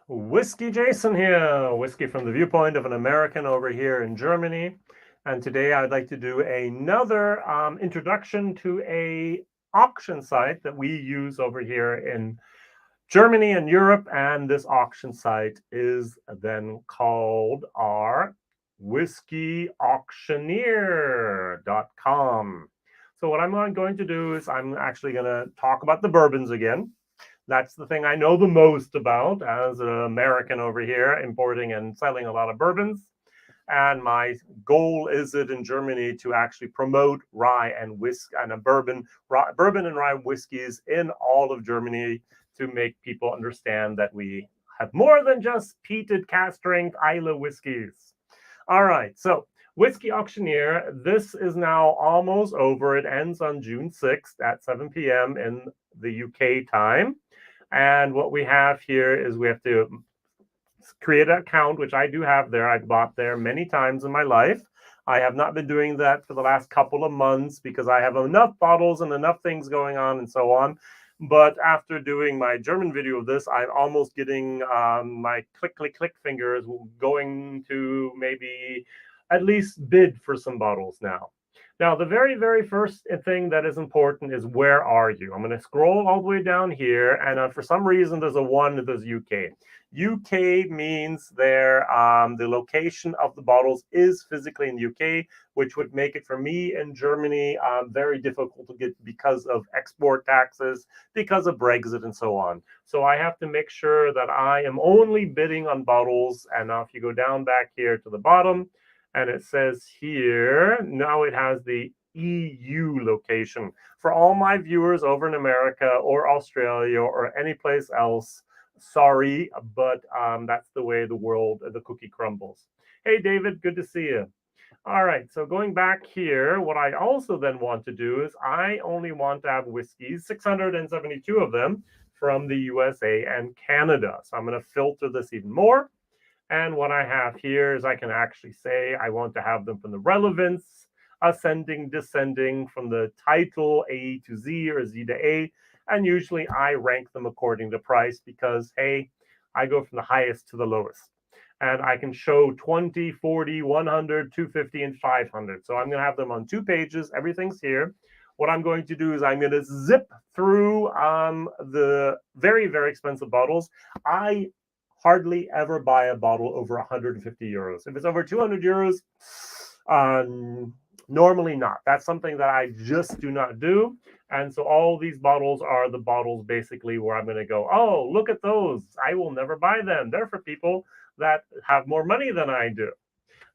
Whiskey Jason here, whiskey from the viewpoint of an American over here in Germany. And today I'd like to do another introduction to a auction site that we use over here in Germany and Europe. And this auction site is then called our whiskeyauctioneer.com. So what I'm going to do is I'm actually going to talk about the bourbons again. That's the thing I know the most about as an American over here, importing and selling a lot of bourbons. And my goal is it in Germany to actually promote rye and whiskey and bourbon and rye whiskeys in all of Germany to make people understand that we have more than just peated cask strength Islay whiskeys. All right, so Whiskey Auctioneer, this is now almost over. It ends on June 6th at 7 p.m. in the UK time. And what we have here is we have to create an account, which I do have there. I've bought there many times in my life. I have not been doing that for the last couple of months because I have enough bottles and enough things going on and so on. But after doing my German video of this, I'm almost getting my click fingers going to maybe at least bid for some bottles now. Now, the very first thing that is important is where are you? I'm going to scroll all the way down here, and for some reason, there's a 1 that says UK. UK means the location of the bottles is physically in the UK, which would make it for me in Germany very difficult to get because of export taxes, because of Brexit and so on. So I have to make sure that I am only bidding on bottles. And now if you go down back here to the bottom, and it says here, now it has the EU location. For all my viewers over in America or Australia or any place else, sorry, but that's the way the cookie crumbles. Hey, David, good to see you. All right, so going back here, what I also then want to do is I only want to have whiskeys, 672 of them from the USA and Canada. So I'm going to filter this even more. And what I have here is I can actually say I want to have them from the relevance, ascending, descending, from the title A to Z or Z to A. And usually I rank them according to price because, hey, I go from the highest to the lowest. And I can show 20, 40, 100, 250, and 500. So I'm going to have them on 2 pages. Everything's here. What I'm going to do is I'm going to zip through the very expensive bottles. I hardly ever buy a bottle over 150 euros. If it's over 200 euros, normally not. That's something that I just do not do. And so all these bottles are the bottles basically where I'm going to go, oh, look at those. I will never buy them. They're for people that have more money than I do.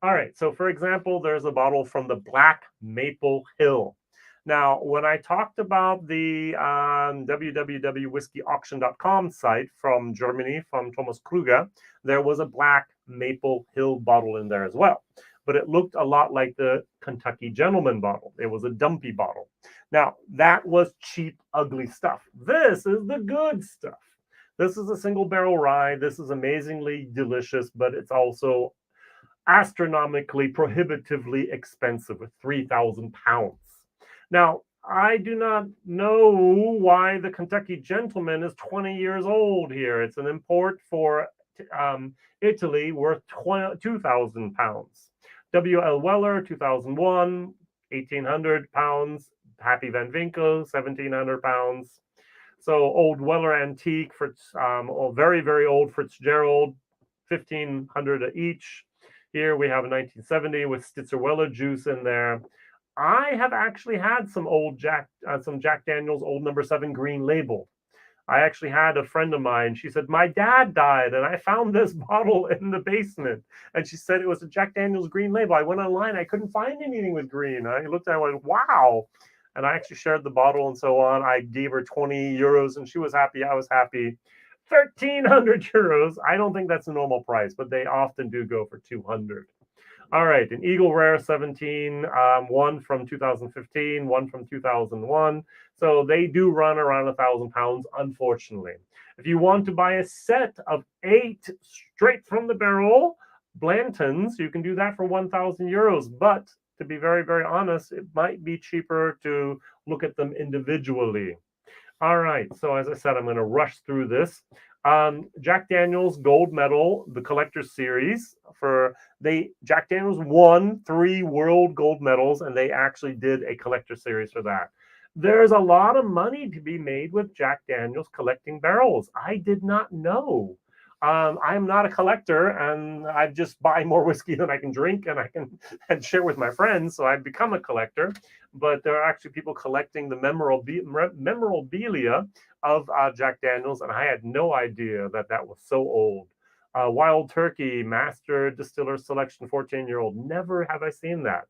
All right. So for example, there's a bottle from the Black Maple Hill. Now, when I talked about the www.whiskeyauction.com site from Germany, from Thomas Kruger, there was a Black Maple Hill bottle in there as well. But it looked a lot like the Kentucky Gentleman bottle. It was a dumpy bottle. Now, that was cheap, ugly stuff. This is the good stuff. This is a single barrel rye. This is amazingly delicious, but it's also astronomically, prohibitively expensive with 3,000 pounds. Now, I do not know why the Kentucky Gentleman is 20 years old here. It's an import for Italy worth 2,000 pounds. W.L. Weller, 2001, 1,800 pounds. Happy Van Winkle, 1,700 pounds. So Old Weller Antique, for very old Fitzgerald, 1,500 each. Here we have a 1970 with Stitzer Weller juice in there. I have actually had some Jack Daniel's Old No. 7 Green Label. I actually had a friend of mine. She said, my dad died and I found this bottle in the basement. And she said it was a Jack Daniel's Green Label. I went online. I couldn't find anything with green. I looked at it and went, wow. And I actually shared the bottle and so on. I gave her 20 euros and she was happy. I was happy. 1,300 euros. I don't think that's a normal price, but they often do go for 200. All right, an Eagle Rare 17, one from 2015, one from 2001. So they do run around 1,000 pounds, unfortunately. If you want to buy a set of 8 straight from the barrel Blantons, you can do that for 1,000 euros. But to be very honest, it might be cheaper to look at them individually. All right, so as I said, I'm going to rush through this. Jack Daniel's Gold Medal, the Collector's Series. Jack Daniel's won 3 world gold medals, and they actually did a collector series for that. There's a lot of money to be made with Jack Daniel's collecting barrels. I did not know. I am not a collector, and I just buy more whiskey than I can drink, and I can and share with my friends. So I've become a collector. But there are actually people collecting the memorabilia of Jack Daniel's, and I had no idea that that was so old. Wild Turkey Master Distiller Selection 14-year-old. Never have I seen that.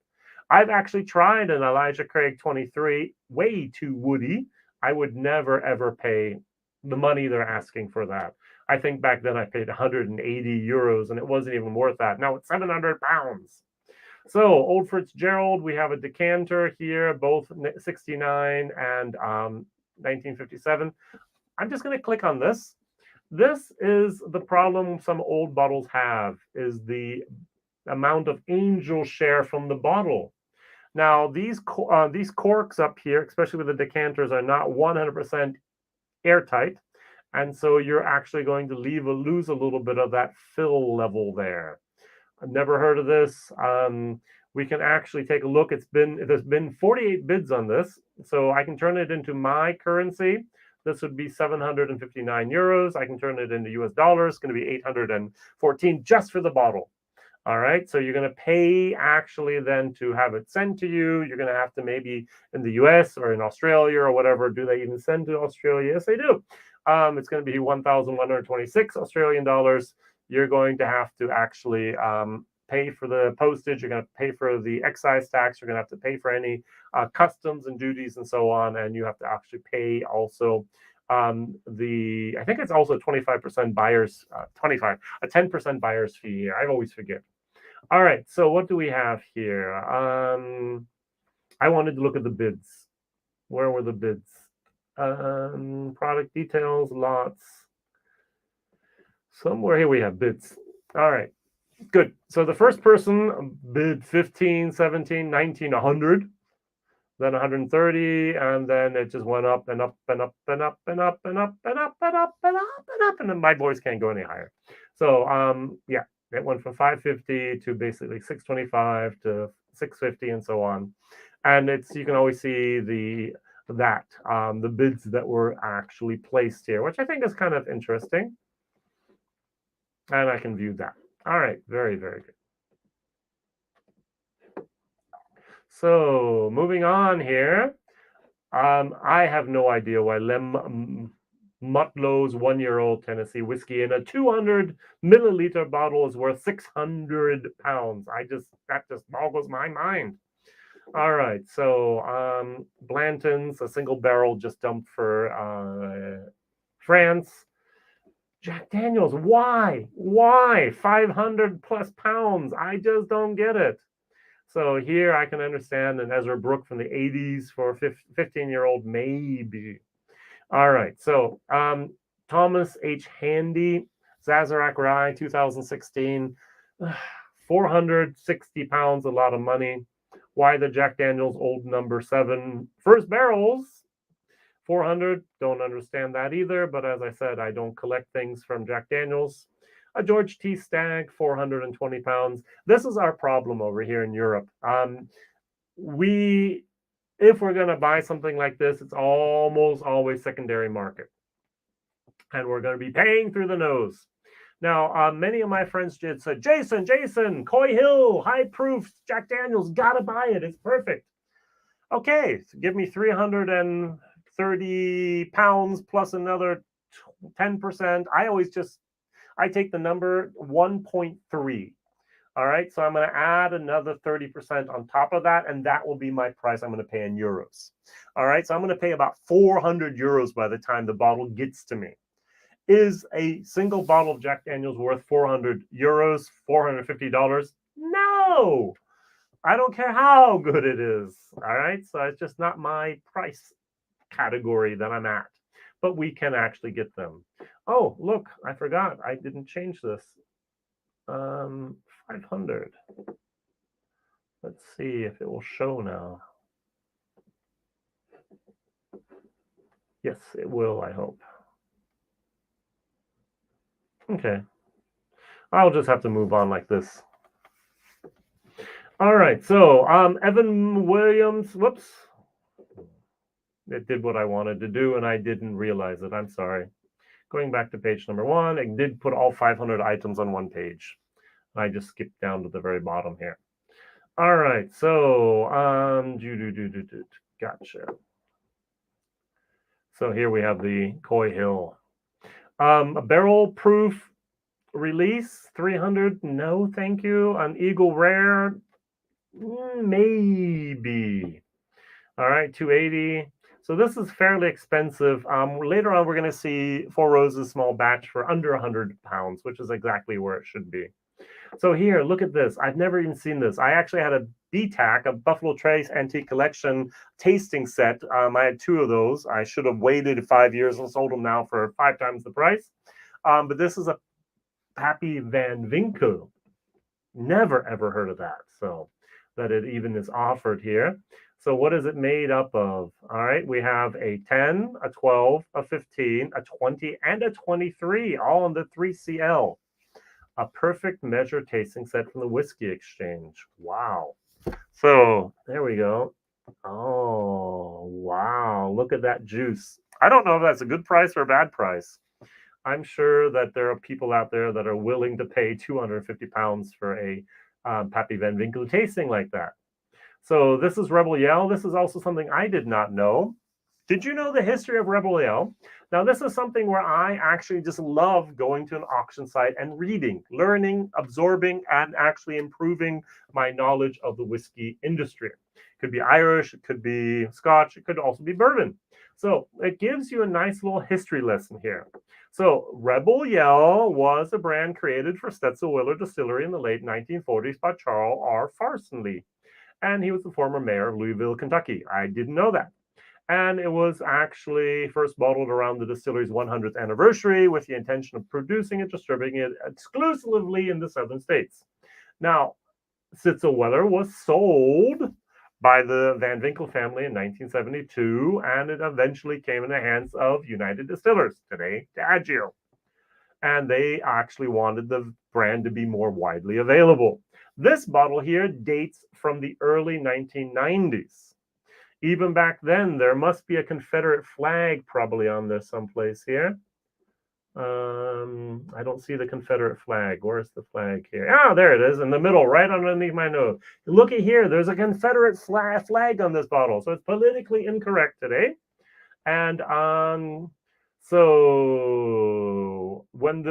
I've actually tried an Elijah Craig 23, way too woody. I would never, ever pay the money they're asking for that. I think back then I paid 180 euros, and it wasn't even worth that. Now it's 700 pounds. So, Old Fitzgerald, we have a decanter here, both 69 and 1957. I'm just going to click on this. This is the problem some old bottles have, is the amount of angel share from the bottle. Now, these corks up here, especially with the decanters, are not 100% airtight. And so you're actually going to lose a little bit of that fill level there. I've never heard of this. We can actually take a look. There's been 48 bids on this, so I can turn it into my currency. This would be 759 euros. I can turn it into US dollars. It's going to be 814 just for the bottle. All right, so you're going to pay actually then to have it sent to you. You're going to have to maybe in the US or in Australia or whatever. Do they even send to Australia? Yes, they do. It's going to be 1,126 Australian dollars. You're going to have to actually pay for the postage. You're going to pay for the excise tax. You're going to have to pay for any customs and duties and so on. And you have to actually pay also I think it's also 25% buyer's, a 10% buyer's fee here. I always forget. All right, so what do we have here? I wanted to look at the bids. Where were the bids? Product details, lots. Somewhere here we have bids. All right, good. So the first person bid 15, 17, 19, 100, then 130, and then it just went up and up and up and up and up and up and up and up and up and up, and then my boys can't go any higher. So yeah, it went from 550 to basically 625 to 650 and so on. And you can always see the bids that were actually placed here, which I think is kind of interesting. And I can view that. All right, very, very good. So moving on here, I have no idea why Mutlow's 1-year-old Tennessee whiskey in a 200 milliliter bottle is worth 600 pounds. That just boggles my mind. All right, so Blanton's, a single barrel just dumped for France. Jack Daniel's, why? 500 plus pounds? I just don't get it. So here I can understand an Ezra Brooke from the 80s for a 15-year-old, maybe. All right, so Thomas H. Handy, Sazerac Rye, 2016, 460 pounds, a lot of money. Why the Jack Daniel's Old Number 7 first barrels, 400, don't understand that either, but as I said, I don't collect things from Jack Daniel's. A George T. Stag, 420 pounds. This is our problem over here in Europe. If we're going to buy something like this, it's almost always secondary market. And we're going to be paying through the nose. Now, many of my friends did say, Jason, Coy Hill, high proof, Jack Daniel's, got to buy it. It's perfect. Okay, so give me 330 pounds plus another 10%. I take the number 1.3. All right, so I'm going to add another 30% on top of that, and that will be my price I'm going to pay in euros. All right, so I'm going to pay about 400 euros by the time the bottle gets to me. Is a single bottle of Jack Daniel's worth 400 euros, $450? No, I don't care how good it is. All right, so it's just not my price category that I'm at, but we can actually get them. Oh, look, I forgot. I didn't change this. 500. Let's see if it will show now. Yes, it will, I hope. Okay. I'll just have to move on like this. All right. So Evan Williams. Whoops. It did what I wanted to do, and I didn't realize it. I'm sorry. Going back to page number 1, it did put all 500 items on one page. I just skipped down to the very bottom here. All right, so gotcha. So here we have the Coy Hill, a barrel proof release, 300. No, thank you. An Eagle Rare, maybe. All right, 280. So this is fairly expensive. Later on, we're going to see Four Roses small batch for under 100 pounds, which is exactly where it should be. So here, look at this. I've never even seen this. I actually had a Btac, a Buffalo Trace Antique Collection tasting set. I had 2 of those. I should have waited 5 years and sold them now for 5 times the price. But this is a Pappy Van Winkle. Never, ever heard of that. So that it even is offered here. So what is it made up of? All right, we have a 10, a 12, a 15, a 20, and a 23, all in the 3CL. A perfect measure tasting set from the Whiskey Exchange. Wow. So there we go. Oh, wow. Look at that juice. I don't know if that's a good price or a bad price. I'm sure that there are people out there that are willing to pay 250 pounds for a Pappy Van Winkle tasting like that. So this is Rebel Yell. This is also something I did not know. Did you know the history of Rebel Yell? Now, this is something where I actually just love going to an auction site and reading, learning, absorbing, and actually improving my knowledge of the whiskey industry. It could be Irish, it could be Scotch, it could also be bourbon. So it gives you a nice little history lesson here. So Rebel Yell was a brand created for Stetsel-Weller Distillery in the late 1940s by Charles R. Farsonley. And he was the former mayor of Louisville, Kentucky. I didn't know that. And it was actually first bottled around the distillery's 100th anniversary with the intention of producing and distributing it exclusively in the southern states. Now, Stetsel-Weller was sold by the Van Winkle family in 1972, and it eventually came in the hands of United Distillers, today Diageo. And they actually wanted the brand to be more widely available. This bottle here dates from the early 1990s. Even back then, there must be a Confederate flag probably on this someplace here. I don't see the Confederate flag. Where's the flag here? Ah, there it is in the middle, right underneath my nose. Look at here. There's a Confederate flag on this bottle. So it's politically incorrect today. And so when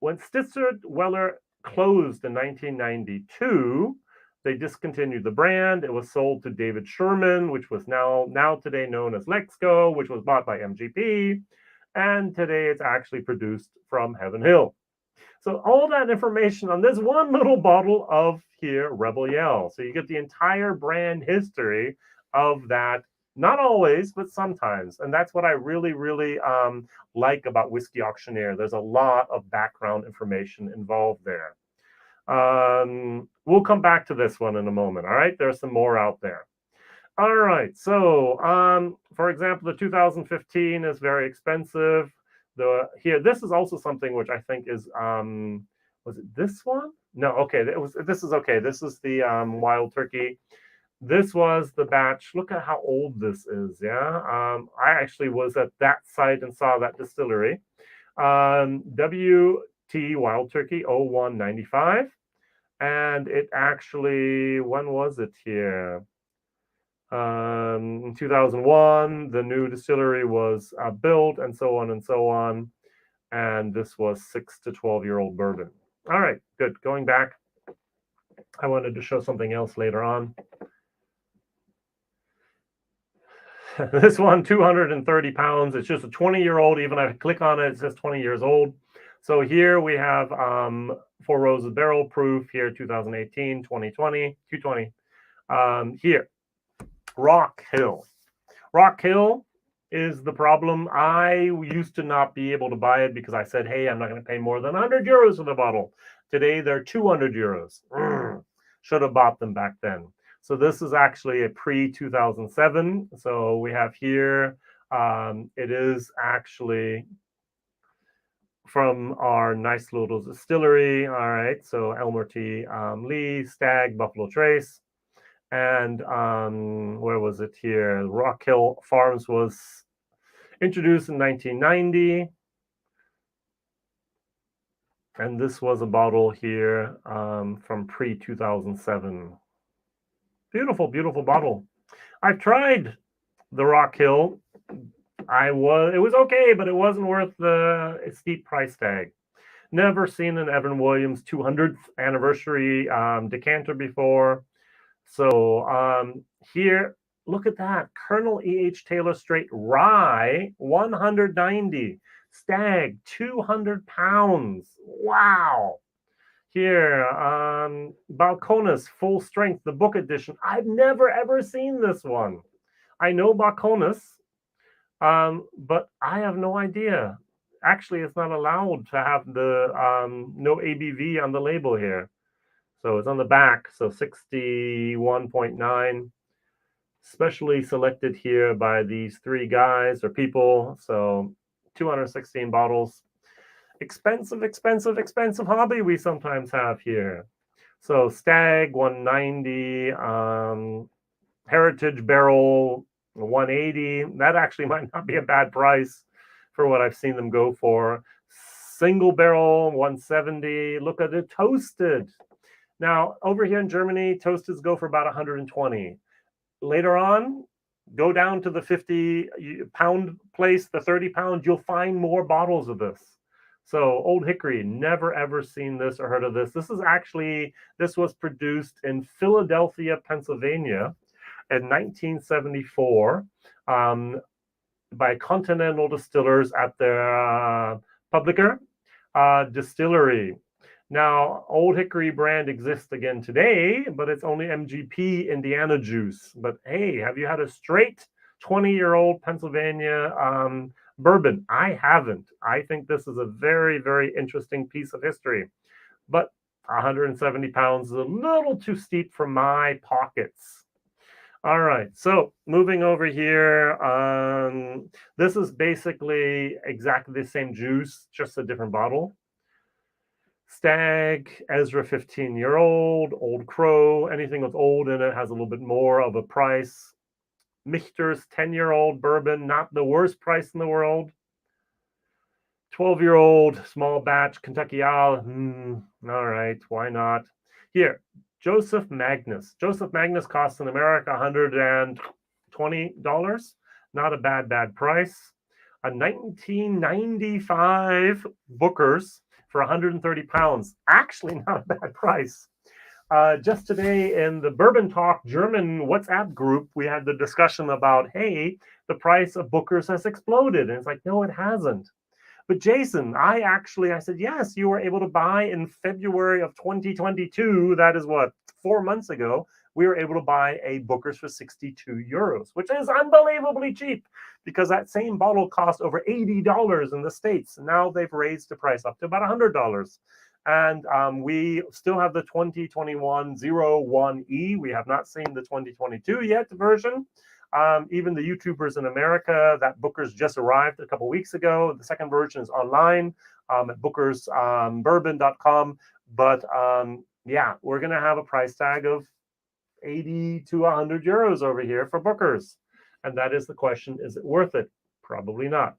Stetsel-Weller closed in 1992, they discontinued the brand. It was sold to David Sherman, which was now today known as Lexco, which was bought by MGP. And today it's actually produced from Heaven Hill. So all that information on this one little bottle of here, Rebel Yell. So you get the entire brand history of that. Not always, but sometimes. And that's what I really, really like about Whiskey Auctioneer. There's a lot of background information involved there. We'll come back to this one in a moment. All right, there's some more out there. All right, so for example, the 2015 is very expensive. This is also something which I think is was it this one? No, okay, this is okay. This is the Wild Turkey. This was the batch. Look at how old this is. Yeah, I actually was at that site and saw that distillery. WT Wild Turkey 0195. And it actually, when was it here? In 2001, the new distillery was built, and so on and so on. And this was 6 to 12-year-old bourbon. All right, good. Going back, I wanted to show something else later on. This one, 230 pounds. It's just a 20-year-old. Even if I click on it, it says 20 years old. So here we have Four Roses barrel proof here, 2018, 2020, 220. Here, Rock Hill. Rock Hill is the problem. I used to not be able to buy it because I said, hey, I'm not going to pay more than 100 euros for the bottle. Today, they're 200 euros. Should have bought them back then. So this is actually a pre-2007. So we have here, it is actually from our nice little distillery. All right, so Elmer T. Lee, Stag, Buffalo Trace, and where was it here? Rock Hill Farms was introduced in 1990. And this was a bottle here from pre-2007. Beautiful, beautiful bottle. I've tried the Rock Hill. It was okay, but it wasn't worth the steep price tag. Never seen an Evan Williams 200th anniversary decanter before. So here, look at that. Colonel E.H. Taylor Strait Rye, 190. Stag, 200 pounds. Wow. Here, Balcones, full strength, the book edition. I've never, ever seen this one. I know Balcones, but I have no idea. Actually, it's not allowed to have the no ABV on the label here. So it's on the back, so 61.9. Specially selected here by these three guys or people. So 216 bottles. Expensive, expensive, expensive hobby we sometimes have here. So Stag 190, Heritage Barrel 180. That actually might not be a bad price for what I've seen them go for. Single Barrel 170. Look at it, toasted. Now, over here in Germany, toasteds go for about 120. Later on, go down to the 50-pound place, the 30-pound, you'll find more bottles of this. So Old Hickory, never ever seen this or heard of this. This was produced in Philadelphia, Pennsylvania in 1974 by Continental Distillers at their Publicker Distillery. Now, Old Hickory brand exists again today, but it's only MGP Indiana juice. But hey, have you had a straight 20-year-old Pennsylvania bourbon? I haven't. I think this is a very, very interesting piece of history. But 170 pounds is a little too steep for my pockets. All right, so moving over here, this is basically exactly the same juice, just a different bottle. Stag, Ezra 15-year-old, Old Crow, anything with old in it has a little bit more of a price. Michter's 10-year-old bourbon, not the worst price in the world. 12-year-old small batch Kentucky Owl. All right, why not? Here, Joseph Magnus. Joseph Magnus costs in America $120. Not a bad price. A 1995 Booker's for 130 pounds. Actually, not a bad price. Just today in the Bourbon Talk German WhatsApp group, we had the discussion about, hey, the price of Booker's has exploded. And it's like, no, it hasn't. But Jason, I said, yes, you were able to buy in February of 2022. That is what, 4 months ago, we were able to buy a Booker's for 62 euros, which is unbelievably cheap because that same bottle cost over $80 in the States. Now they've raised the price up to about $100. And we still have the 2021 01E. We have not seen the 2022 yet version. Even the YouTubers in America, that Booker's just arrived a couple weeks ago. The second version is online at bookersbourbon.com. But yeah, we're going to have a price tag of 80 to 100 euros over here for Booker's. And that is the question, is it worth it? Probably not.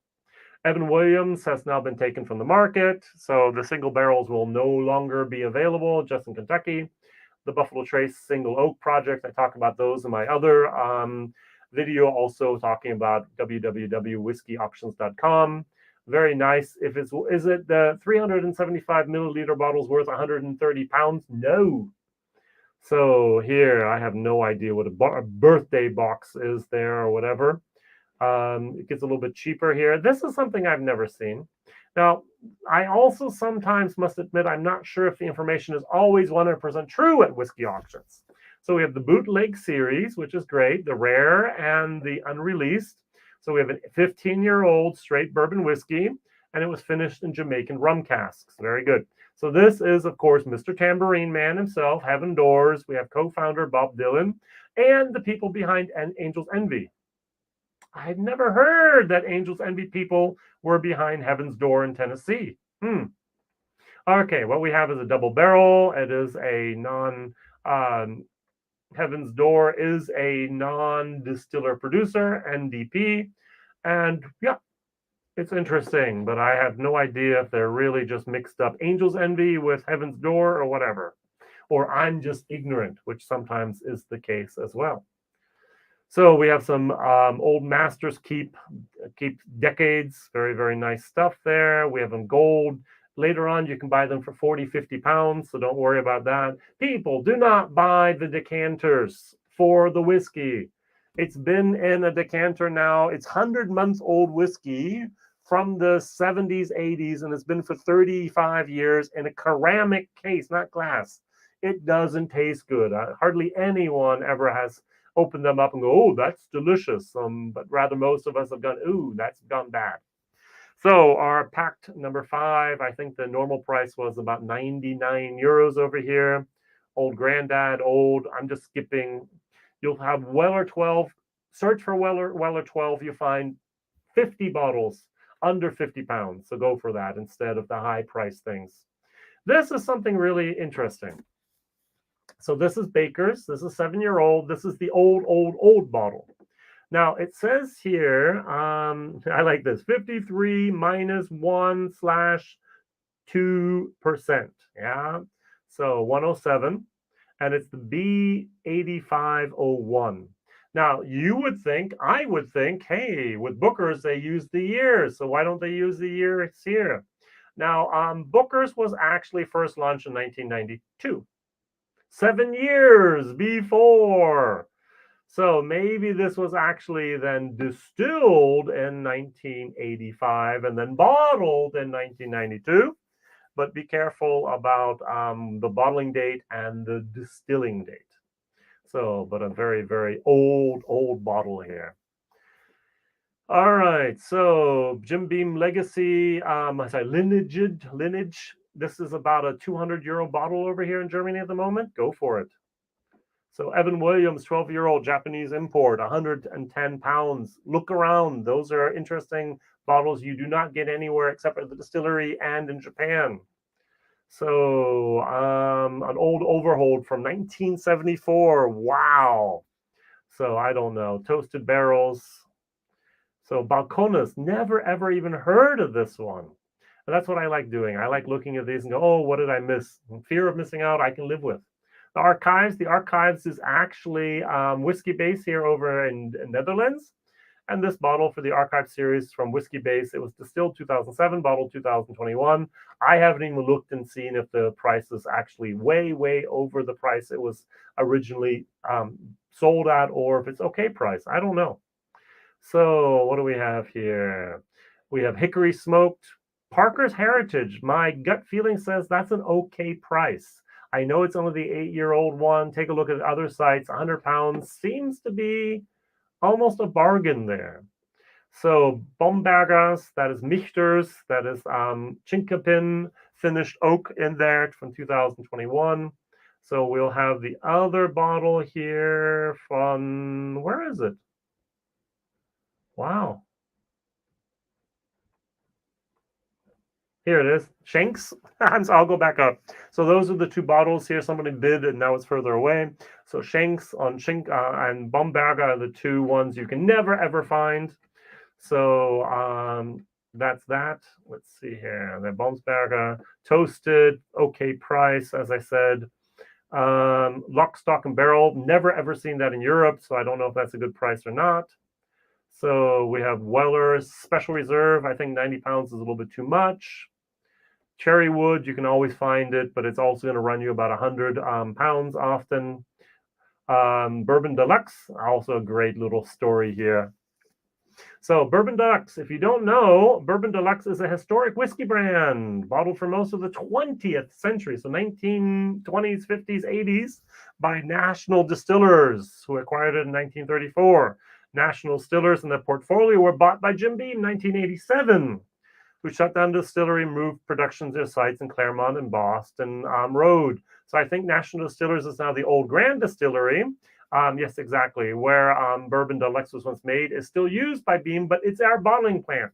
Evan Williams has now been taken from the market, so the single barrels will no longer be available just in Kentucky. The Buffalo Trace Single Oak Project, I talk about those in my other video, also talking about www.whiskeyoptions.com. Very nice. Is it the 375 milliliter bottles worth 130 pounds? No. So here, I have no idea what a birthday box is there or whatever. It gets a little bit cheaper here. This is something I've never seen. Now, I also sometimes must admit I'm not sure if the information is always 100% true at whiskey auctions. So we have the Bootleg Series, which is great, the rare and the unreleased. So we have a 15-year-old straight bourbon whiskey, and it was finished in Jamaican rum casks. Very good. So this is, of course, Mr. Tambourine Man himself, Heaven Doors. We have co-founder Bob Dylan and the people behind Angel's Envy. I've never heard that Angel's Envy people were behind Heaven's Door in Tennessee. Okay, what we have is a double barrel. It is a Heaven's Door is a non-distiller producer, NDP. And yeah, it's interesting, but I have no idea if they're really just mixed up Angel's Envy with Heaven's Door or whatever. Or I'm just ignorant, which sometimes is the case as well. So we have some old Masters keep decades. Very, very nice stuff there. We have them gold. Later on, you can buy them for 40, 50 pounds, so don't worry about that. People, do not buy the decanters for the whiskey. It's been in a decanter now. It's 100-month-old whiskey from the 70s, 80s, and it's been for 35 years in a ceramic case, not glass. It doesn't taste good. Hardly anyone ever has opened them up and go, oh, that's delicious. But rather most of us have gone, ooh, that's gone bad. So our packed number 5, I think the normal price was about 99 euros over here. Old Grandad, old. I'm just skipping. You'll have Weller 12. Search for Weller 12. You find 50 bottles under 50 pounds. So go for that instead of the high price things. This is something really interesting. So this is Baker's. This is 7-year-old. This is the old bottle. Now, it says here, I like this, 53 minus 1/2%. Yeah. So 107. And it's the B8501. Now, I would think, hey, with Booker's, they use the years. So why don't they use the years here? Now, Booker's was actually first launched in 1992. 7 years before. So maybe this was actually then distilled in 1985 and then bottled in 1992. But be careful about the bottling date and the distilling date. So, but a very, very old bottle here. All right, so Jim Beam Legacy, lineage. This is about a 200-euro bottle over here in Germany at the moment. Go for it. So Evan Williams, 12-year-old Japanese import, 110 pounds. Look around. Those are interesting bottles you do not get anywhere except at the distillery and in Japan. So an old Overhold from 1974. Wow. So I don't know. Toasted barrels. So Balcones, never ever even heard of this one. And that's what I like doing. I like looking at these and go, oh, what did I miss? Fear of missing out, I can live with. The Archives is actually Whiskey Base here over in Netherlands. And this bottle for the Archive series from Whiskey Base, it was distilled 2007, bottled 2021. I haven't even looked and seen if the price is actually way, way over the price it was originally sold at, or if it's okay price. I don't know. So what do we have here? We have Hickory Smoked. Parker's Heritage. My gut feeling says that's an okay price. I know it's only the 8-year-old one. Take a look at other sites. 100 pounds seems to be almost a bargain there. So Bombergers, that is Michters, that is Chinkapin finished oak in there from 2021. So we'll have the other bottle here from, where is it? Wow. Here it is, Shanks. I'll go back up. So those are the two bottles here. Somebody bid, and now it's further away. So Shanks on Shink and Bomberger are the two ones you can never ever find. So that's that. Let's see here. The Bomberger toasted, okay price, as I said. Lock, stock, and barrel. Never ever seen that in Europe, so I don't know if that's a good price or not. So we have Weller's Special Reserve. I think 90 pounds is a little bit too much. Cherry Wood, you can always find it, but it's also going to run you about 100 pounds often. Bourbon Deluxe, also a great little story here. So Bourbon Deluxe, if you don't know, Bourbon Deluxe is a historic whiskey brand, bottled for most of the 20th century, so 1920s, 50s, 80s, by national distillers who acquired it in 1934. National distillers in the portfolio were bought by Jim Beam in 1987, who shut down the distillery, moved production to sites in Claremont and Boston Road. So I think National Distillers is now the old Grand Distillery. Yes, exactly. Where Bourbon Deluxe was once made is still used by Beam, but it's our bottling plant.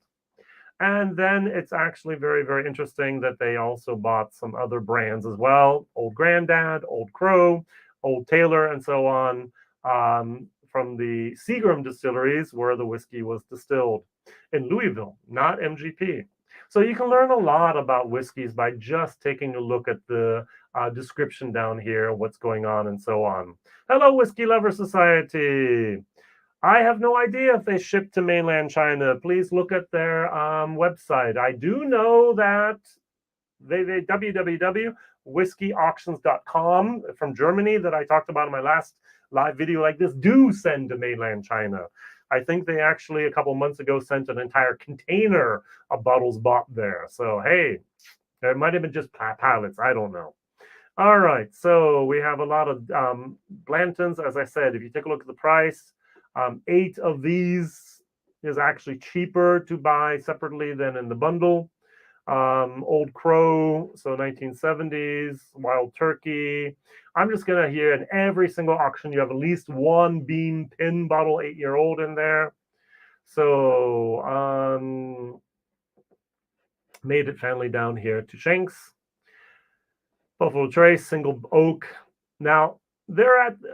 And then it's actually very, very interesting that they also bought some other brands as well. Old Grandad, Old Crow, Old Taylor, and so on, from the Seagram distilleries where the whiskey was distilled in Louisville, not MGP. So you can learn a lot about whiskeys by just taking a look at the description down here, what's going on, and so on. Hello, Whiskey Lover Society. I have no idea if they ship to mainland China. Please look at their website. I do know that they www.whiskeyauctions.com from Germany that I talked about in my last live video like this do send to mainland China. I think they actually a couple months ago sent an entire container of bottles bought there. So, hey, it might have been just pallets. I don't know. All right, so we have a lot of Blantons. As I said, if you take a look at the price, 8 of these is actually cheaper to buy separately than in the bundle. Old Crow, so 1970s, Wild Turkey. I'm just going to hear in every single auction, you have at least one Beam Pin bottle, 8-year-old in there. So, made it finally down here to Shanks. Buffalo Trace, single oak. Now,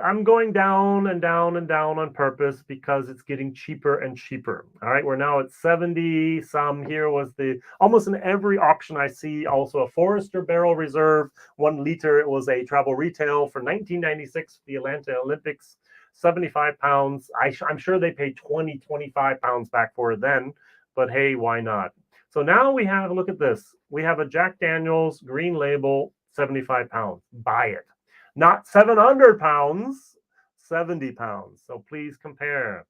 I'm going down and down and down on purpose because it's getting cheaper and cheaper. All right, we're now at 70 some. Here was almost in every auction I see also a Forester Barrel Reserve 1 liter. It was a travel retail for 1996 the Atlanta Olympics, 75 pounds. I'm sure they paid 25 pounds back for it then, but hey, why not? So now we have, look at this. We have a Jack Daniel's green label, 75 pounds. Buy it. Not 700 pounds, 70 pounds. So please compare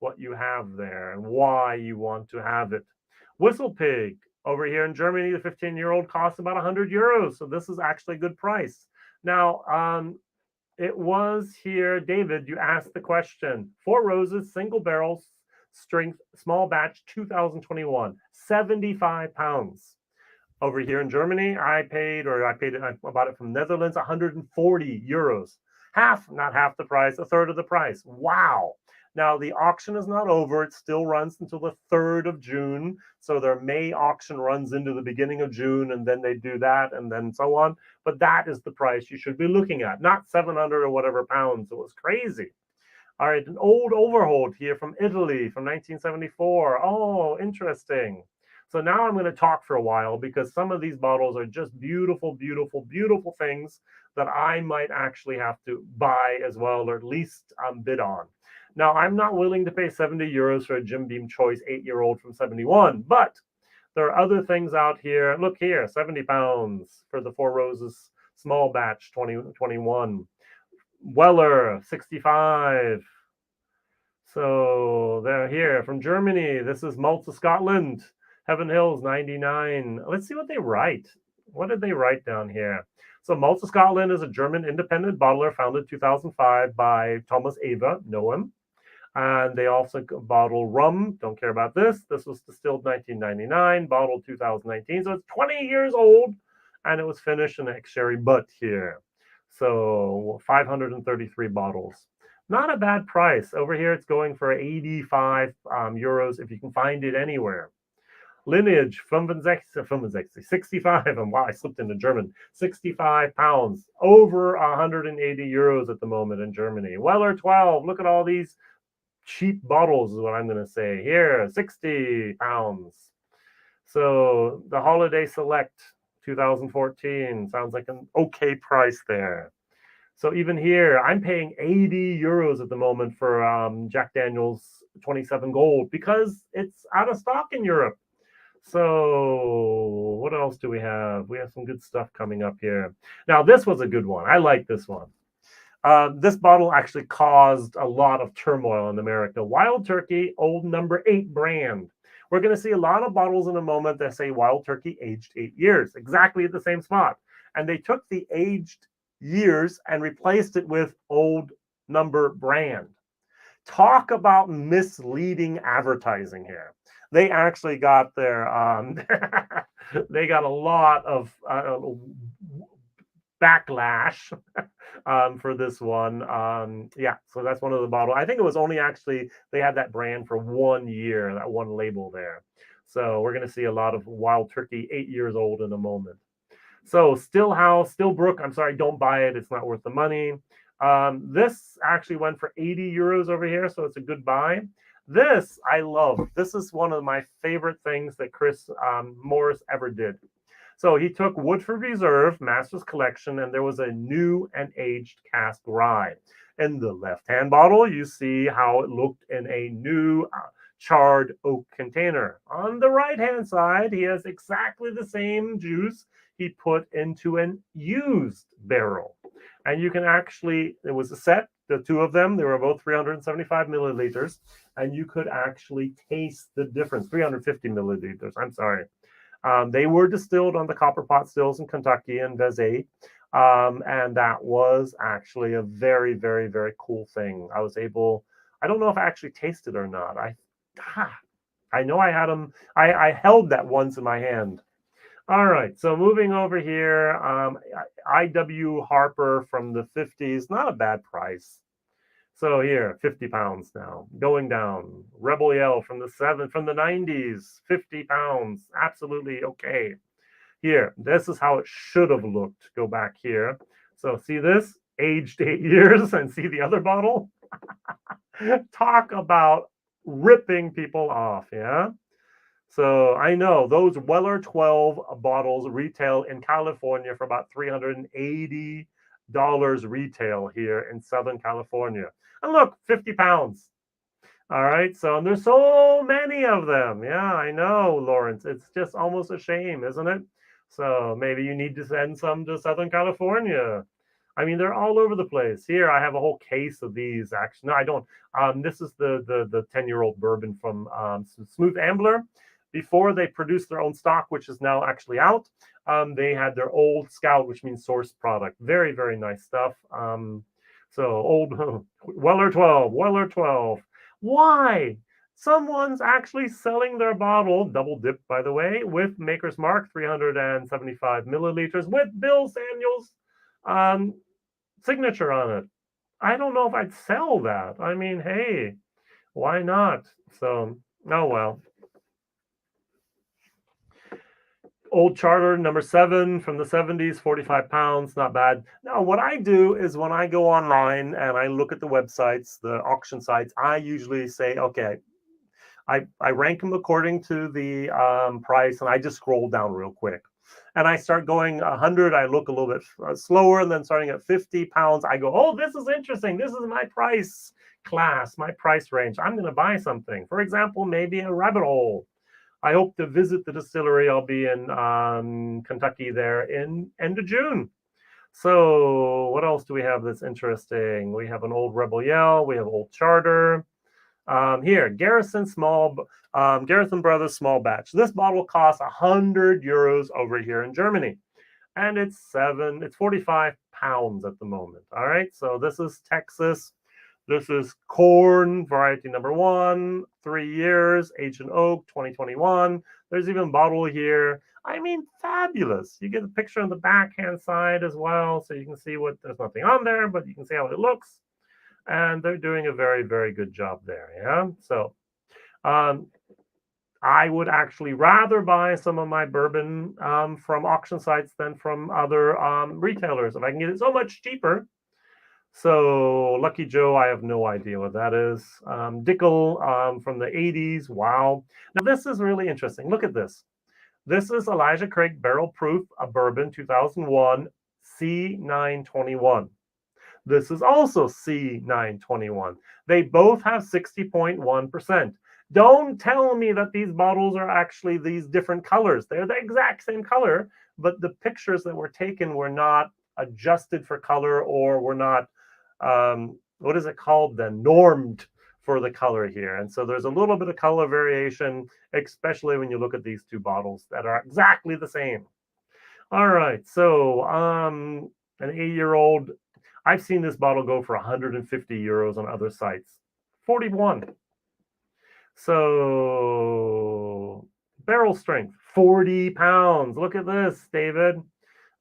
what you have there and why you want to have it. Whistle Pig over here in Germany, the 15-year-old costs about 100 euros. So this is actually a good price. Now, it was here, David, you asked the question. Four Roses, single barrel, strength, small batch, 2021, 75 pounds. Over here in Germany, I bought it from Netherlands, 140 euros. Not half the price, a third of the price. Wow. Now, the auction is not over. It still runs until the 3rd of June. So their May auction runs into the beginning of June, and then they do that, and then so on. But that is the price you should be looking at, not 700 or whatever pounds. It was crazy. All right, an old Overhold here from Italy from 1974. Oh, interesting. So now I'm going to talk for a while because some of these bottles are just beautiful, beautiful, beautiful things that I might actually have to buy as well, or at least bid on. Now, I'm not willing to pay 70 euros for a Jim Beam Choice 8-year-old from 71, but there are other things out here. Look here, 70 pounds for the Four Roses small batch 2021. Weller, 65. So they're here from Germany. This is Malta, Scotland. Heaven Hills, 99. Let's see what they write. What did they write down here? So Malta, Scotland is a German independent bottler founded 2005 by Thomas Eva, know him. And they also bottle rum. Don't care about this. This was distilled 1999, bottled 2019. So it's 20 years old, and it was finished in an ex-sherry butt here. So 533 bottles. Not a bad price. Over here, it's going for 85 euros if you can find it anywhere. Lineage, 65. And wow, I slipped into German. 65 pounds, over 180 euros at the moment in Germany. Weller 12. Look at all these cheap bottles, is what I'm going to say. Here, 60 pounds. So the Holiday Select 2014 sounds like an okay price there. So even here, I'm paying 80 euros at the moment for Jack Daniel's 27 Gold because it's out of stock in Europe. So what else do we have? We have some good stuff coming up here. Now, this was a good one. I like this one. This bottle actually caused a lot of turmoil in America. Wild Turkey, old number 8 brand. We're going to see a lot of bottles in a moment that say Wild Turkey aged 8 years, exactly at the same spot. And they took the aged years and replaced it with old number brand. Talk about misleading advertising here. They actually got their they got a lot of backlash for this one. Yeah, so that's one of the bottles. I think it was only actually they had that brand for 1 year, that one label there. So we're going to see a lot of Wild Turkey 8 years old in a moment. So Stillbrook, I'm sorry, don't buy it. It's not worth the money. This actually went for 80 euros over here, so it's a good buy. This I love. This is one of my favorite things that Chris Morris ever did. So he took Woodford Reserve, Master's Collection, and there was a new and aged cask rye. In the left-hand bottle, you see how it looked in a new charred oak container. On the right-hand side, he has exactly the same juice he put into an used barrel. And you can actually, it was a set, the two of them, they were both 375 milliliters, and you could actually taste the difference. 350 milliliters, I'm sorry. They were distilled on the copper pot stills in Kentucky and Vezet. And that was actually a very, very, very cool thing. I was able, I don't know if I actually tasted or not. I know I had them, I held that once in my hand. All right, so moving over here, IW Harper from the 50s, not a bad price. So here, 50 pounds now, going down. Rebel Yell from the 90s, 50 pounds, absolutely okay. Here, this is how it should have looked. Go back here. So see this, aged 8 years, and see the other bottle? Talk about ripping people off, yeah? So I know those Weller 12 bottles retail in California for about $380 retail here in Southern California. And look, 50 pounds. All right. So, and there's so many of them. Yeah, I know, Lawrence. It's just almost a shame, isn't it? So maybe you need to send some to Southern California. I mean, they're all over the place. Here, I have a whole case of these. Actually, no, I don't. This is the 10-year-old bourbon from Smooth Ambler. Before they produced their own stock, which is now actually out, they had their old Scout, which means source product. Very, very nice stuff. So old Weller 12. Why? Someone's actually selling their bottle, double dipped, by the way, with Maker's Mark, 375 milliliters, with Bill Samuel's signature on it. I don't know if I'd sell that. I mean, hey, why not? So, oh well. Old Charter, number 7 from the 70s, 45 pounds, not bad. Now, what I do is when I go online and I look at the websites, the auction sites, I usually say, okay, I rank them according to the price, and I just scroll down real quick. And I start going 100, I look a little bit slower, and then starting at 50 pounds, I go, oh, this is interesting. This is my price class, my price range. I'm going to buy something. For example, maybe a rabbit hole. I hope to visit the distillery. I'll be in Kentucky there in end of June. So what else do we have that's interesting? We have an old Rebel Yell. We have old Charter. Here, Garrison Garrison Brothers small batch. This bottle costs 100 euros over here in Germany. And it's 45 pounds at the moment. All right. So this is Texas. This is corn, variety number 1, 3 years, aged in oak, 2021. There's even a bottle here. I mean, fabulous. You get a picture on the backhand side as well, so you can see there's nothing on there, but you can see how it looks. And they're doing a very, very good job there, yeah? So I would actually rather buy some of my bourbon from auction sites than from other retailers. If I can get it so much cheaper. So Lucky Joe, I have no idea what that is. Dickel from the 80s. Wow. Now this is really interesting. Look at this. This is Elijah Craig Barrel Proof, a bourbon 2001 C921. This is also C921. They both have 60.1%. Don't tell me that these bottles are actually these different colors. They're the exact same color, but the pictures that were taken were not adjusted for color, or were not what is it called then, normed for the color here. And so there's a little bit of color variation, especially when you look at these two bottles that are exactly the same. All right, so an 8-year-old, I've seen this bottle go for 150 euros on other sites. 41. So barrel strength, 40 pounds. Look at this, David.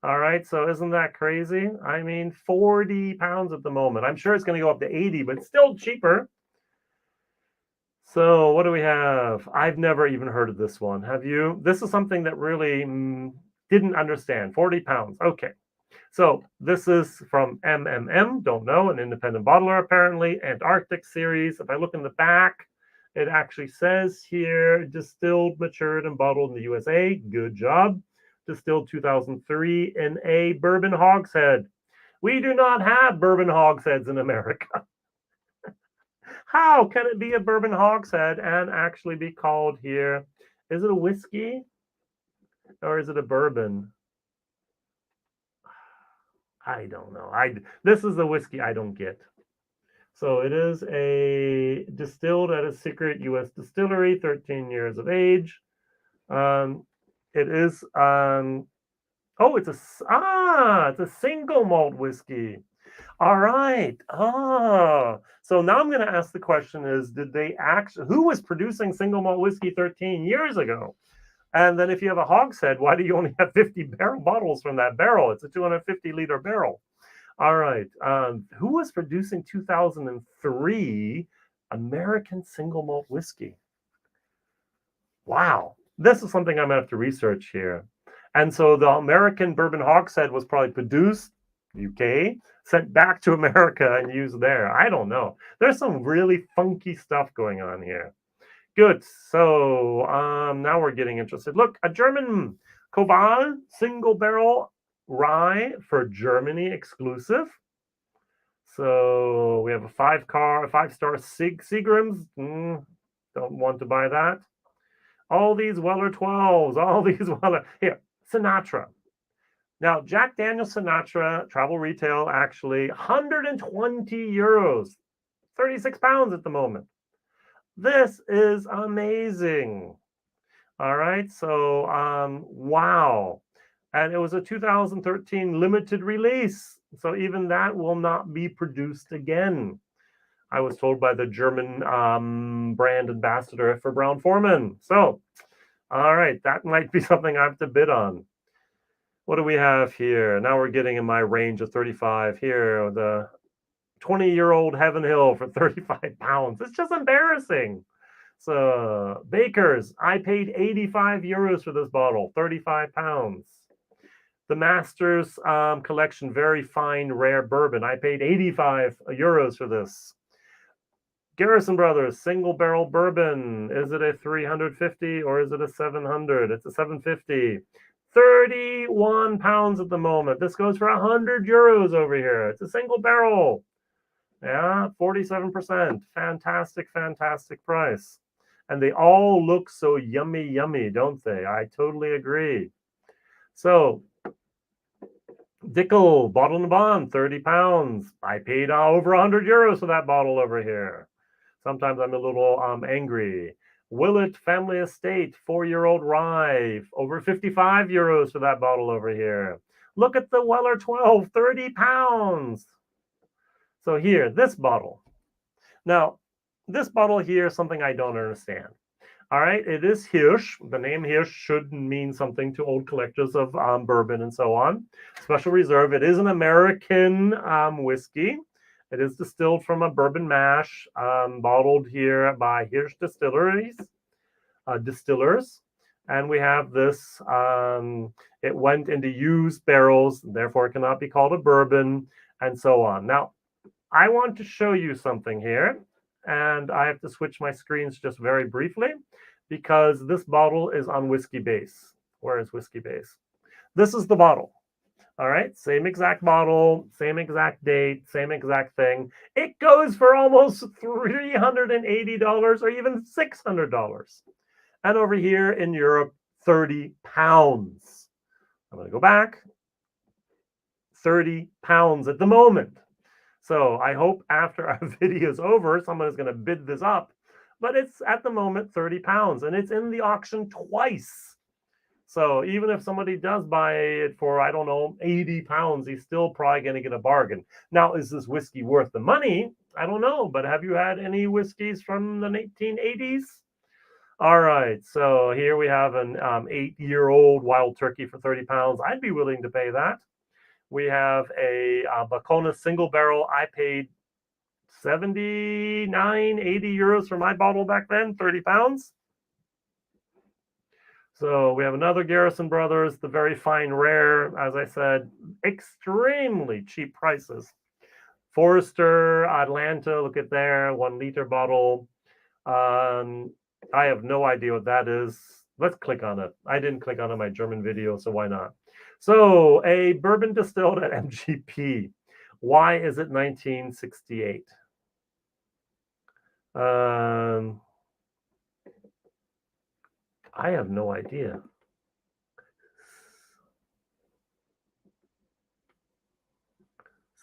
All right, so isn't that crazy? I mean, 40 pounds at the moment. I'm sure it's going to go up to 80, but still cheaper. So what do we have? I've never even heard of this one. Have you? This is something that really didn't understand. 40 pounds. Okay. So this is from MMM, don't know, an independent bottler apparently, Antarctic series. If I look in the back, it actually says here, distilled, matured, and bottled in the USA. Good job. Distilled 2003 in a bourbon hogshead. We do not have bourbon hogsheads in America. How can it be a bourbon hogshead and actually be called here? Is it a whiskey or is it a bourbon? I don't know. This is the whiskey I don't get. So it is a distilled at a secret U.S. distillery, 13 years of age. It is it's a single malt whiskey. All right. So now I'm going to ask the question is, did they actually, who was producing single malt whiskey 13 years ago? And then if you have a hogshead, why do you only have 50 barrel bottles from that barrel? It's a 250 liter barrel. All right. Who was producing 2003 American single malt whiskey? Wow. This is something I'm going to have to research here. And so the American bourbon hogshead was probably produced UK, sent back to America and used there. I don't know. There's some really funky stuff going on here. Good. So now we're getting interested. Look, a German Koval single barrel rye for Germany exclusive. So we have a 5-star Seagrams. Don't want to buy that. All these Weller 12s, all these Weller. Here, Sinatra. Now, Jack Daniel's Sinatra, travel retail, actually, 120 euros, 36 pounds at the moment. This is amazing. All right, so wow. And it was a 2013 limited release. So even that will not be produced again. I was told by the German brand ambassador for Brown-Forman. So, all right, that might be something I have to bid on. What do we have here? Now we're getting in my range of 35 here. The 20-year-old Heaven Hill for 35 pounds. It's just embarrassing. So, Baker's, I paid 85 euros for this bottle, 35 pounds. The Masters Collection, very fine, rare bourbon. I paid 85 euros for this. Garrison Brothers, single barrel bourbon. Is it a 350 or is it a 700? It's a 750. 31 pounds at the moment. This goes for 100 euros over here. It's a single barrel. Yeah, 47%. Fantastic, fantastic price. And they all look so yummy, yummy, don't they? I totally agree. So, Dickel, bottle and bond, 30 pounds. I paid over 100 euros for that bottle over here. Sometimes I'm a little angry. Willett Family Estate, 4-year-old rye, over 55 euros for that bottle over here. Look at the Weller 12, 30 pounds. So here, this bottle. Now, this bottle here is something I don't understand. All right, it is Hirsch. The name Hirsch should mean something to old collectors of bourbon and so on. Special Reserve. It is an American whiskey. It is distilled from a bourbon mash, bottled here by Hirsch Distillers. And we have this, it went into used barrels, therefore it cannot be called a bourbon, and so on. Now, I want to show you something here, and I have to switch my screens just very briefly, because this bottle is on whiskey base. Where is whiskey base? This is the bottle. All right, same exact bottle, same exact date, same exact thing. It goes for almost $380 or even $600. And over here in Europe, 30 pounds. I'm going to go back. 30 pounds at the moment. So I hope after our video is over, someone is going to bid this up. But it's at the moment 30 pounds, and it's in the auction twice. So even if somebody does buy it for, I don't know, 80 pounds, he's still probably going to get a bargain. Now, is this whiskey worth the money? I don't know, but have you had any whiskeys from the 1980s? All right, so here we have an 8-year-old wild turkey for 30 pounds. I'd be willing to pay that. We have a Bacona single barrel. I paid 79, 80 euros for my bottle back then, 30 pounds. So we have another Garrison Brothers, the very fine rare, as I said, extremely cheap prices. Forester, Atlanta, look at there, 1 liter bottle. I have no idea what that is. Let's click on it. I didn't click on it in my German video, so why not? So a bourbon distilled at MGP. Why is it 1968? I have no idea.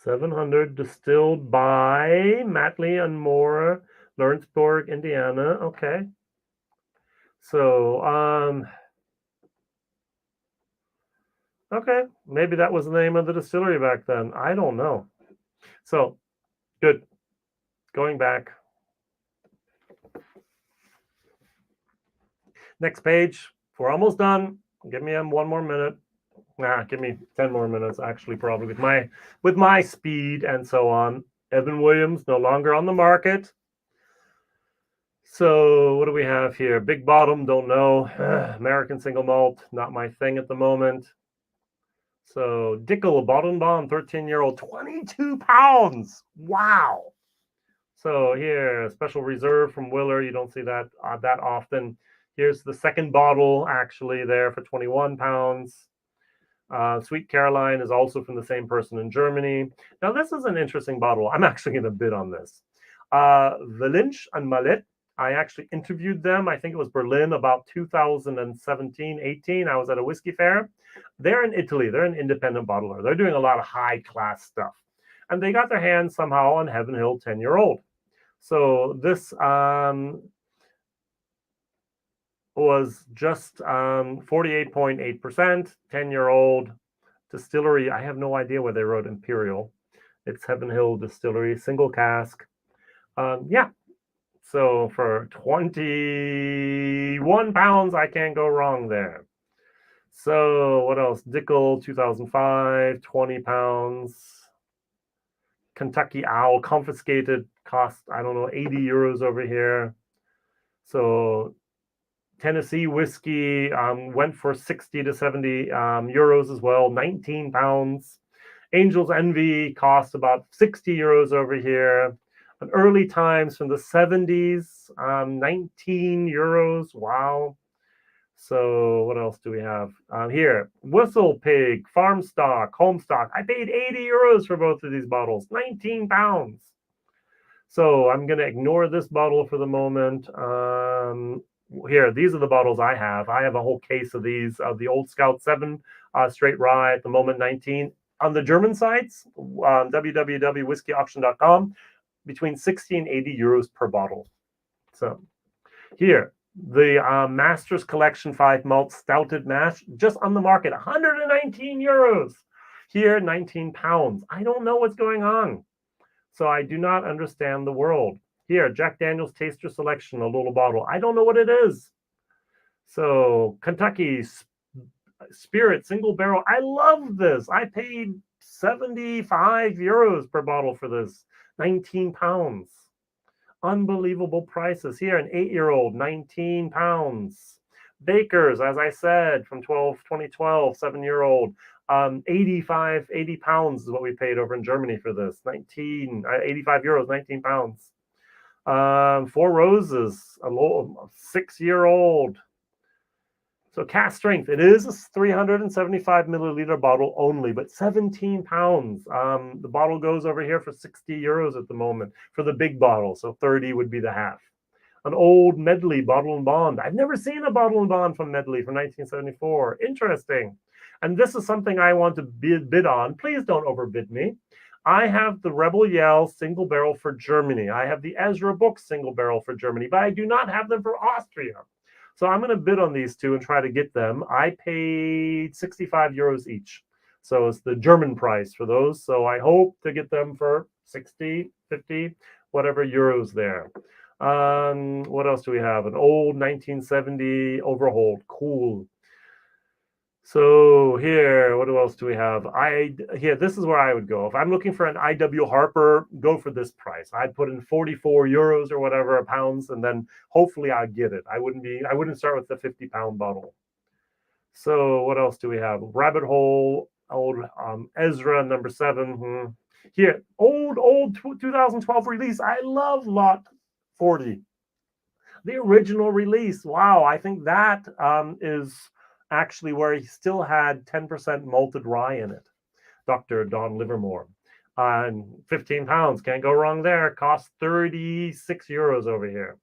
$700 distilled by Matley and Moore, Lawrenceburg, Indiana. Okay. So, okay, maybe that was the name of the distillery back then. I don't know. So, good. Going back. Next page. We're almost done. Give me 1 more minute. Give me 10 more minutes, actually, probably with my speed and so on. Evan Williams, no longer on the market. So what do we have here? Big Bottom, don't know. American single malt, not my thing at the moment. So Dickel, Bottle and Bond, 13-year-old, 22 pounds. Wow. So here, special reserve from Willer. You don't see that that often. Here's the second bottle, actually, there for 21 pounds. Sweet Caroline is also from the same person in Germany. Now, this is an interesting bottle. I'm actually going to bid on this. Valinch and Mallet. I actually interviewed them. I think it was Berlin about 2017, 18. I was at a whiskey fair. They're in Italy. They're an independent bottler. They're doing a lot of high-class stuff. And they got their hands somehow on Heaven Hill 10-year-old. So this was just 48.8%, 10-year-old distillery. I have no idea where they wrote Imperial. It's Heaven Hill Distillery, single cask. Yeah. So for 21 pounds, I can't go wrong there. So what else? Dickel, 2005, 20 pounds. Kentucky Owl, confiscated, cost, I don't know, 80 euros over here. So Tennessee whiskey went for 60 to 70 euros as well, 19 pounds. Angel's Envy cost about 60 euros over here. An early times from the 70s, 19 euros. Wow. So what else do we have here? Whistle Pig, Farm Stock, Home Stock. I paid 80 euros for both of these bottles, 19 pounds. So I'm going to ignore this bottle for the moment. Here, these are the bottles I have. I have a whole case of these, of the Old Scout 7 straight rye at the moment, 19. On the German sites, www.whiskeyauction.com, between 60 and 80 euros per bottle. So here, the Masters Collection 5 Malt Stouted Mash, just on the market, 119 euros. Here, 19 pounds. I don't know what's going on. So I do not understand the world. Here, Jack Daniel's Taster Selection, a little bottle. I don't know what it is. So Kentucky Spirit Single Barrel. I love this. I paid 75 euros per bottle for this. 19 pounds. Unbelievable prices. Here, an 8-year-old, 19 pounds. Bakers, as I said, from 2012, 7-year-old. 80 pounds is what we paid over in Germany for this. 85 euros, 19 pounds. Four Roses, a 6-year-old. So cask strength, it is a 375 milliliter bottle only, but 17 pounds. The bottle goes over here for 60 euros at the moment for the big bottle. So 30 would be the half. An old Medley Bottle and Bond. I've never seen a Bottle and Bond from Medley from 1974. Interesting. And this is something I want to bid on. Please don't overbid me. I have the Rebel Yell single barrel for Germany. I have the Ezra Book single barrel for Germany, but I do not have them for Austria. So I'm going to bid on these two and try to get them. I paid 65 euros each. So it's the German price for those. So I hope to get them for 60, 50, whatever euros there. What else do we have? An old 1970 Overhold. Cool. So here, what else do we have? This is where I would go. If I'm looking for an IW Harper, go for this price. I'd put in 44 euros or whatever pounds, and then hopefully I'd get it. I wouldn't start with the 50-pound bottle. So what else do we have? Rabbit Hole, old Ezra number 7. Here, old 2012 release. I love Lot 40. The original release. Wow, I think that is actually where he still had 10% malted rye in it. Dr. Don Livermore. 15 pounds, can't go wrong there. Costs 36 euros over here.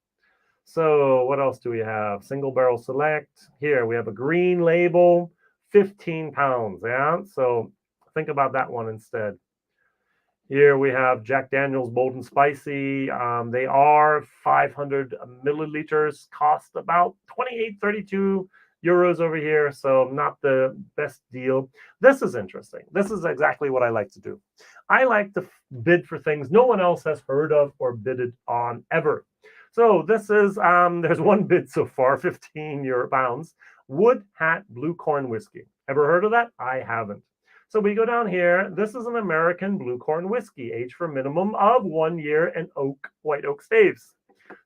So what else do we have? Single barrel select. Here we have a green label, 15 pounds. Yeah, so think about that one instead. Here we have Jack Daniel's Bold and Spicy. They are 500 milliliters, cost about 28.32 euros over here. So not the best deal. This is interesting. This is exactly what I like to do. I like to bid for things no one else has heard of or bidded on ever. So this is, there's one bid so far, 15 pounds. Wood Hat Blue Corn Whiskey. Ever heard of that? I haven't. So we go down here. This is an American blue corn whiskey, aged for a minimum of 1 year in white oak staves.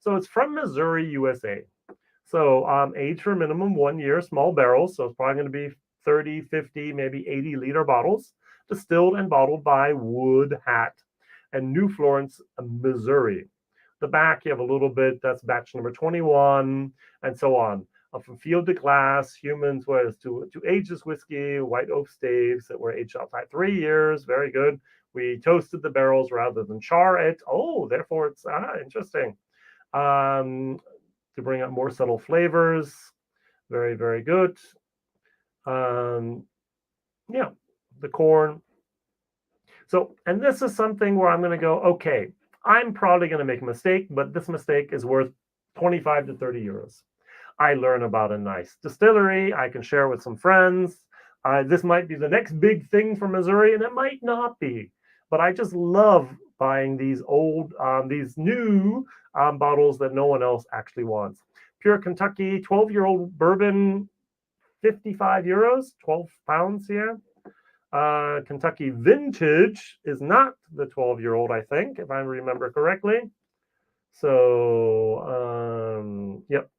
So it's from Missouri, USA. So aged for a minimum 1 year, small barrels. So it's probably going to be 30, 50, maybe 80 liter bottles. Distilled and bottled by Wood Hat and New Florence, Missouri. The back, you have a little bit. That's batch number 21 and so on. From field to glass, humans was to age this whiskey, white oak staves that were aged outside 3 years. Very good. We toasted the barrels rather than char it. Oh, therefore it's interesting. To bring out more subtle flavors. Very, very good. Yeah, the corn. So, and this is something where I'm going to go, okay, I'm probably going to make a mistake, but this mistake is worth 25 to 30 euros. I learn about a nice distillery. I can share with some friends. This might be the next big thing for Missouri, and it might not be. But I just love buying these these new bottles that no one else actually wants. Pure Kentucky 12-year-old bourbon, 55 euros, 12 pounds here. Kentucky Vintage is not the 12-year-old, I think, if I remember correctly. So, yep.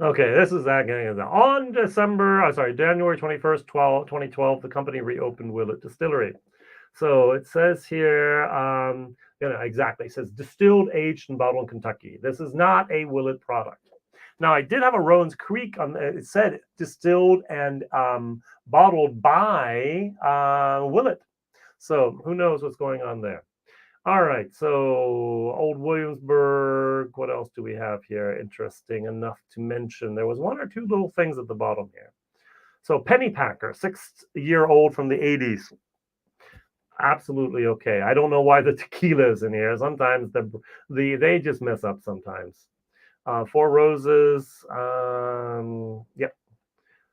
Okay, this is that getting it. On January 21st, 2012, the company reopened Willett Distillery. So it says here, exactly, it says distilled, aged, and bottled in Kentucky. This is not a Willett product. Now, I did have a Rowan's Creek on it said distilled and bottled by Willett. So who knows what's going on there. All right, so Old Williamsburg. What else do we have here? Interesting enough to mention. There was one or two little things at the bottom here. So Pennypacker, 6-year-old from the 80s. Absolutely okay. I don't know why the tequila is in here. Sometimes they just mess up sometimes. Four Roses. Yep.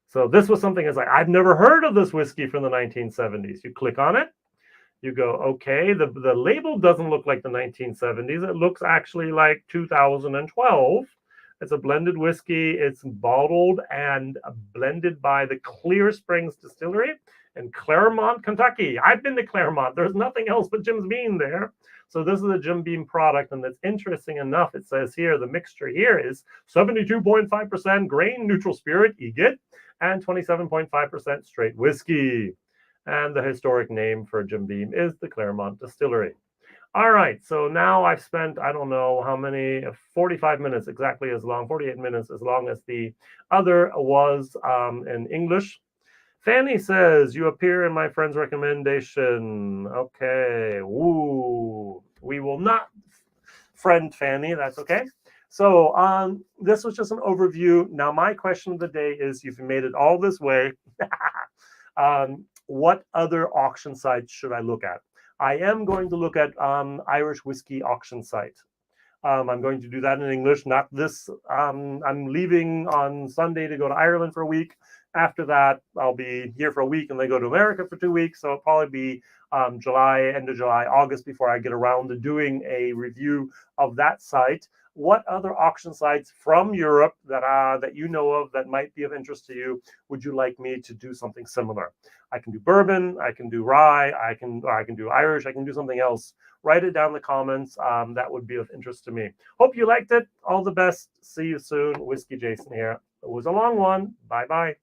So this was something that's like, I've never heard of this whiskey from the 1970s. You click on it. You go, okay, the label doesn't look like the 1970s. It looks actually like 2012. It's a blended whiskey. It's bottled and blended by the Clear Springs Distillery in Claremont, Kentucky. I've been to Claremont. There's nothing else but Jim's Beam there. So this is a Jim Beam product, and that's interesting enough. It says here, the mixture here is 72.5% grain neutral spirit, EGIT, and 27.5% straight whiskey. And the historic name for Jim Beam is the Claremont Distillery. All right, so now I've spent, I don't know how many, 45 minutes, exactly as long, 48 minutes, as long as the other was in English. Fanny says, you appear in my friend's recommendation. Okay, woo. We will not friend Fanny, that's okay. So this was just an overview. Now, my question of the day is, you've made it all this way. What other auction sites should I look at? I am going to look at Irish whiskey auction site. I'm going to do that in English, not this. I'm leaving on Sunday to go to Ireland for a week, After that, I'll be here for a week and then go to America for 2 weeks. So it'll probably be July, end of July, August before I get around to doing a review of that site. What other auction sites from Europe that you know of that might be of interest to you would you like me to do something similar? I can do bourbon, I can do rye, I can do Irish, I can do something else. Write it down in the comments. That would be of interest to me. Hope you liked it. All the best. See you soon. Whiskey Jason here. It was a long one. Bye bye.